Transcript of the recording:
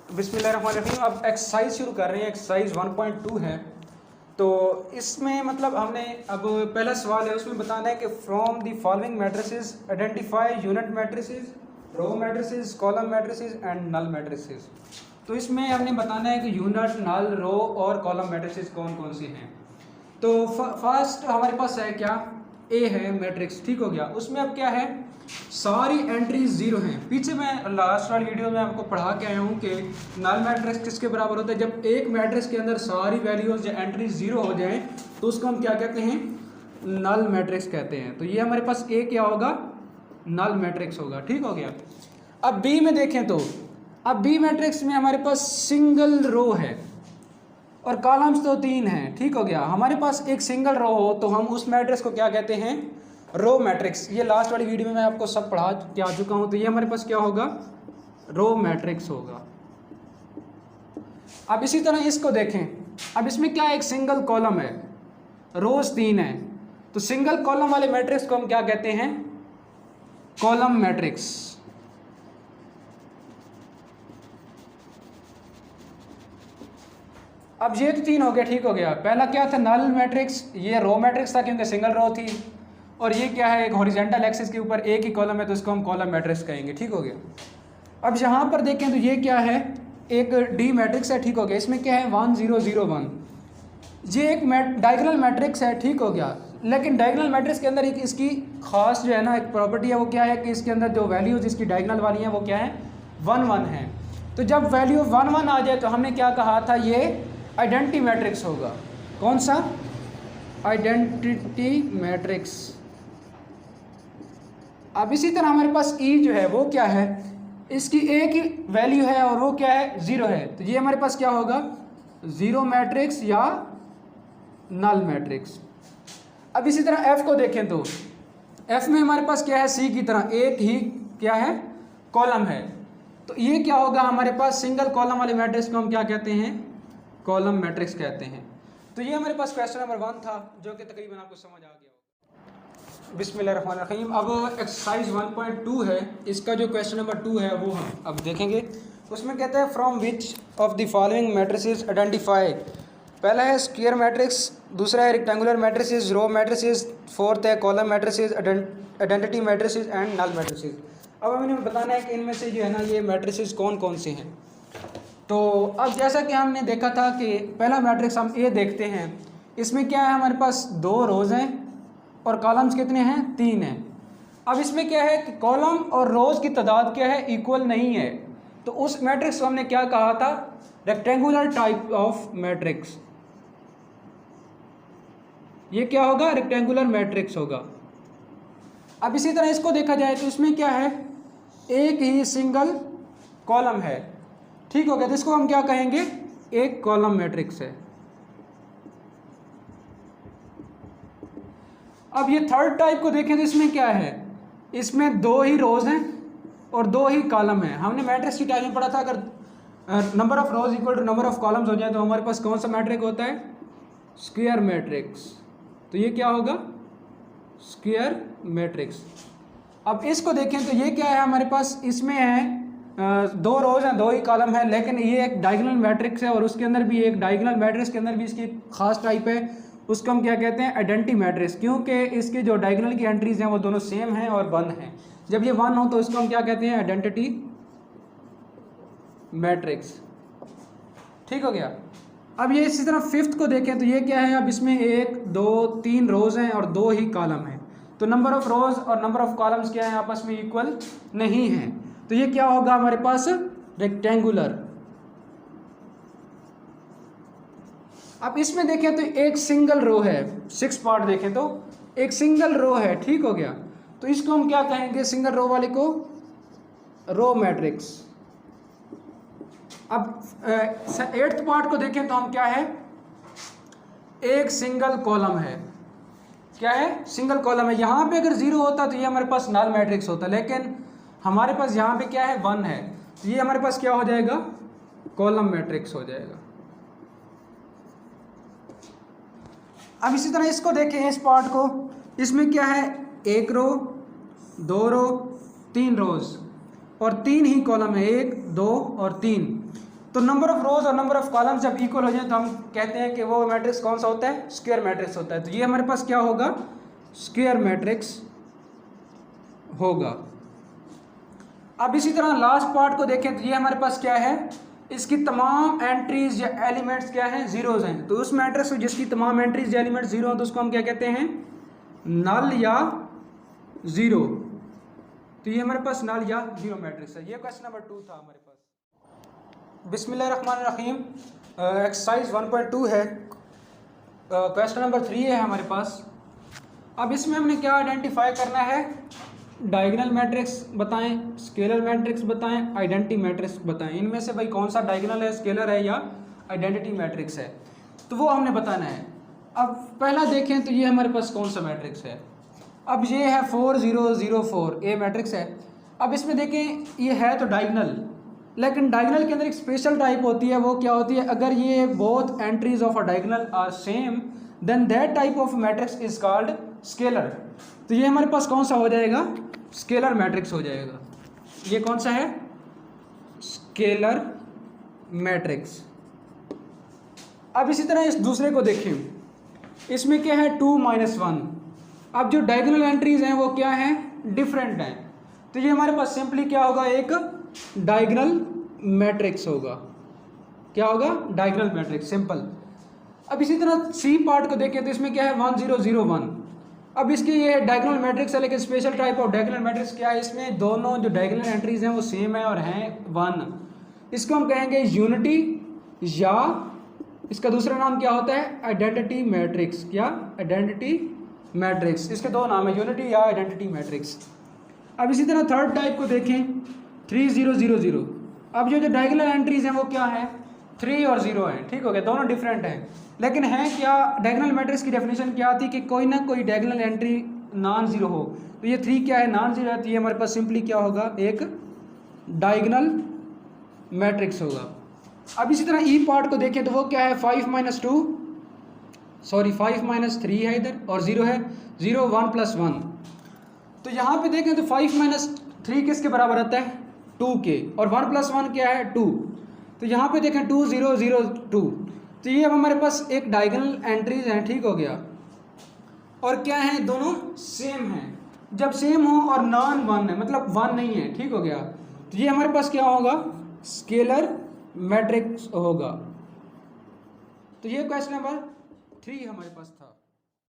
बिस्मिल्लाहिर्रहमानिर्रहीम। अब एक्सरसाइज शुरू कर रहे हैं। एक्सरसाइज 1.2 है। तो इसमें मतलब हमने अब पहला सवाल है, उसमें बताना है कि from the following matrices identify unit matrices, row matrices, column matrices and null matrices. तो इसमें हमने बताना है कि यूनिट, नल, रो और कॉलम मैट्रिसेस कौन कौन से हैं। तो फर्स्ट हमारे पास है क्या, ए है मैट्रिक्स, ठीक हो गया। उसमें अब क्या है, सारी एंट्रीज जीरो हैं। पीछे मैं लास्ट वाली वीडियो में आपको पढ़ा के आया हूँ कि नल मैट्रिक्स किसके बराबर होता है, जब एक मैट्रिक्स के अंदर सारी वैल्यूज या एंट्रीज जीरो हो जाएं तो उसको हम क्या कहते हैं, नल मैट्रिक्स कहते हैं। तो ये हमारे पास ए क्या होगा, नल मैट्रिक्स होगा, ठीक हो गया। अब बी में देखें तो अब बी मैट्रिक्स में हमारे पास सिंगल रो है और कॉलम्स तो 3 हैं, ठीक हो गया। हमारे पास एक सिंगल रो हो तो हम उस मैट्रिक्स को क्या कहते हैं, रो मैट्रिक्स। ये लास्ट वाली वीडियो में मैं आपको सब पढ़ा के आ चुका हूं। तो ये हमारे पास क्या होगा, रो मैट्रिक्स होगा। अब इसी तरह इसको देखें। अब इसमें क्या है, एक सिंगल कॉलम है, रोज 3 है, तो सिंगल कॉलम वाले मैट्रिक्स को हम क्या कहते हैं, कॉलम मैट्रिक्स। अब ये तो 3 हो गया, ठीक हो गया। पहला क्या था, नल मैट्रिक्स, ये रो मैट्रिक्स था क्योंकि सिंगल रो थी। और ये क्या है, एक हॉरिजॉन्टल एक्सिस के ऊपर एक ही कॉलम है तो इसको हम कॉलम मैट्रिक्स कहेंगे, ठीक हो गया। अब यहाँ पर देखें तो ये क्या है, एक डी मैट्रिक्स है, ठीक हो गया। इसमें क्या है 1 0 0 1, ये एक डायगोनल मैट्रिक्स है, ठीक हो गया। लेकिन डायगोनल मैट्रिक्स के अंदर एक इसकी खास जो है ना एक प्रॉपर्टी है, वो क्या है कि इसके अंदर जो वैल्यूज इसकी डायगोनल वाली हैं वो क्या है, 1 1 है। तो जब वैल्यू 1 1 आ जाए तो हमने क्या कहा था, ये आइडेंटिटी मैट्रिक्स होगा। कौन सा, आइडेंटिटी मैट्रिक्स। अब इसी तरह हमारे पास ई जो है वो क्या है, इसकी एक ही वैल्यू है और वो क्या है, 0 है। तो ये हमारे पास क्या होगा, जीरो मैट्रिक्स या नल मैट्रिक्स। अब इसी तरह एफ को देखें तो एफ में हमारे पास क्या है, सी की तरह एक ही क्या है, कॉलम है। तो ये क्या होगा, हमारे पास सिंगल कॉलम वाले मैट्रिक्स को हम क्या कहते हैं, कॉलम मैट्रिक्स कहते हैं। तो ये हमारे पास क्वेश्चन नंबर 1 था, जो कि तकरीबन आपको समझ आ गया। बिस्मिल्लाहिर्रहमानिर्रहीम। अब एक्सरसाइज 1.2 है, इसका जो क्वेश्चन नंबर 2 है वो हम अब देखेंगे। उसमें कहते हैं from which of the following matrices identify. पहला है स्क्वायर मैट्रिक्स, दूसरा है rectangular matrices, row matrices, fourth है column matrices, identity matrices and null matrices. अब हमें बताना है कि इनमें से जो है ना ये मैट्रिसेस कौन कौन से हैं। तो अब जैसा कि हमने देखा था कि पहला मैट्रिक्स हम ए देखते हैं, इसमें क्या है, हमारे पास 2 रोज़ हैं और कॉलम्स कितने हैं, 3 हैं। अब इसमें क्या है कि कॉलम और रोज़ की तादाद क्या है, इक्वल नहीं है। तो उस मैट्रिक्स को हमने क्या कहा था, रेक्टेंगुलर टाइप ऑफ मैट्रिक्स। ये क्या होगा, रेक्टेंगुलर मैट्रिक्स होगा। अब इसी तरह इसको देखा जाए तो इसमें क्या है, एक ही सिंगल कॉलम है, ठीक हो गया। तो इसको हम क्या कहेंगे, एक कॉलम मैट्रिक्स है। अब ये थर्ड टाइप को देखें तो इसमें क्या है, इसमें 2 ही रोज हैं और 2 ही कॉलम हैं। हमने मैट्रिक्स की टाइप में पढ़ा था, अगर number of rows equal to number of columns हो जाए तो हमारे पास कौन सा मैट्रिक होता है, स्क्वायर मैट्रिक्स। तो ये क्या होगा, स्क्वायर मैट्रिक्स। अब इसको देखें तो ये क्या है, हमारे पास इसमें है 2 रोज हैं, 2 ही कॉलम है, लेकिन ये एक डायगोनल मैट्रिक्स है और उसके अंदर भी एक डायगोनल मैट्रिक्स के अंदर भी इसकी खास टाइप है, उसको हम क्या कहते हैं, आइडेंटिटी मैट्रिक्स। क्योंकि इसके जो डायगोनल की एंट्रीज हैं वो दोनों सेम हैं और 1 हैं। जब ये 1 हो तो इसको हम क्या कहते हैं, आइडेंटिटी मैट्रिक्स, ठीक हो गया। अब ये इसी तरह फिफ्थ को देखें तो ये क्या है, अब इसमें 1 2 3 रोज हैं और 2 ही कॉलम हैं। तो नंबर ऑफ रोज और नंबर ऑफ कॉलम्स क्या है, आपस में इक्वल नहीं है। तो ये क्या होगा हमारे पास, रेक्टेंगुलर। अब इसमें देखें तो एक सिंगल रो है, 6 पार्ट देखें तो एक सिंगल रो है, ठीक हो गया। तो इसको हम क्या कहेंगे, सिंगल रो वाले को रो मैट्रिक्स। अब 8th पार्ट को देखें तो हम क्या है, एक सिंगल कॉलम है, क्या है, सिंगल कॉलम है। यहाँ पे अगर 0 होता तो ये हमारे पास नल मैट्रिक्स होता, लेकिन हमारे पास यहाँ पे क्या है, 1 है। तो ये हमारे पास क्या हो जाएगा, कॉलम मैट्रिक्स हो जाएगा। अब इसी तरह इसको देखें, इस पार्ट को, इसमें क्या है, 1 रो 2 रो 3 रोज और 3 ही कॉलम है, 1 2 और 3। तो नंबर ऑफ रोज और नंबर ऑफ कॉलम्स जब इक्वल हो जाए तो हम कहते हैं कि वो मैट्रिक्स कौन सा होता है, स्क्वायर मैट्रिक्स होता है। तो ये हमारे पास क्या होगा, स्क्वायर मैट्रिक्स होगा। अब इसी तरह लास्ट पार्ट को देखें तो ये हमारे पास क्या है, इसकी तमाम एंट्रीज या एलिमेंट्स क्या हैं, जीरोज हैं। तो उस मैट्रिक्स में जिसकी तमाम एंट्रीज या एलिमेंट्स जीरो हैं तो उसको हम क्या कहते हैं, नल या जीरो। तो ये हमारे पास नल या जीरो मैट्रिक्स है। ये क्वेश्चन नंबर 2 था हमारे पास। बिस्मिल्लाहिर्रहमानिर्रहीम, एक्सरसाइज 1.2 है, क्वेश्चन नंबर 3 है हमारे पास। अब इसमें हमने क्या आइडेंटिफाई करना है, डायगोनल मैट्रिक्स बताएं, स्केलर मैट्रिक्स बताएं, आइडेंटिटी मैट्रिक्स बताएं। इनमें से भाई कौन सा डायगोनल है, स्केलर है या आइडेंटिटी मैट्रिक्स है, तो वो हमने बताना है। अब पहला देखें तो ये हमारे पास कौन सा मैट्रिक्स है। अब ये है 4 0 0 4, ए मैट्रिक्स है। अब इसमें देखें ये है तो डायगोनल, लेकिन डायगोनल के अंदर एक स्पेशल टाइप होती है। वो क्या होती है, अगर ये both entries of a diagonal are same then that type of matrix is called scalar. तो ये हमारे पास कौन सा हो जाएगा, स्केलर मैट्रिक्स हो जाएगा। ये कौन सा है, स्केलर मैट्रिक्स। अब इसी तरह इस दूसरे को देखें, इसमें क्या है 2 -1। अब जो डायगोनल एंट्रीज हैं वो क्या हैं, डिफरेंट हैं। तो ये हमारे पास सिंपली क्या होगा, एक डायगोनल मैट्रिक्स होगा। क्या होगा, डायगोनल मैट्रिक्स, सिंपल। अब इसी तरह सी पार्ट को देखें तो इसमें क्या है 1 0 0 1। अब इसके ये डायगोनल मैट्रिक्स है, लेकिन special type of diagonal matrix क्या है, इसमें दोनों जो डायगोनल एंट्रीज हैं वो सेम है और हैं 1। इसको हम कहेंगे यूनिटी, या इसका दूसरा नाम क्या होता है, आइडेंटिटी मैट्रिक्स। क्या, आइडेंटिटी मैट्रिक्स। इसके दो नाम है, यूनिटी या आइडेंटिटी मैट्रिक्स। अब इसी तरह थर्ड टाइप को देखें 3 0 0 0। अब जो डायगोनल एंट्रीज हैं वो क्या है, 3 और 0 हैं, ठीक हो गया, दोनों डिफरेंट हैं। लेकिन है क्या, डायगोनल मैट्रिक्स की डेफिनेशन क्या आती है कि कोई ना कोई डायगोनल एंट्री नॉन जीरो हो। तो ये 3 क्या है, नॉन जीरो है। तो ये हमारे पास सिंपली क्या होगा, एक डायगोनल मैट्रिक्स होगा। अब इसी तरह ई पार्ट को देखें तो वो क्या है 5 -3 है इधर, और 0 है, 0 1 + 1। तो यहाँ पे देखें तो 5 -3 किसके बराबर आता है, 2 के, और 1 + 1 क्या है 2। तो यहाँ पे देखें 2 0 0 2। तो ये अब हमारे पास एक डायगोनल एंट्रीज हैं, ठीक हो गया। और क्या है, दोनों सेम हैं। जब सेम हो और नॉन 1 है, मतलब 1 नहीं है, ठीक हो गया, तो ये हमारे पास क्या होगा, स्केलर मैट्रिक्स होगा। तो ये क्वेश्चन नंबर 3 हमारे पास था।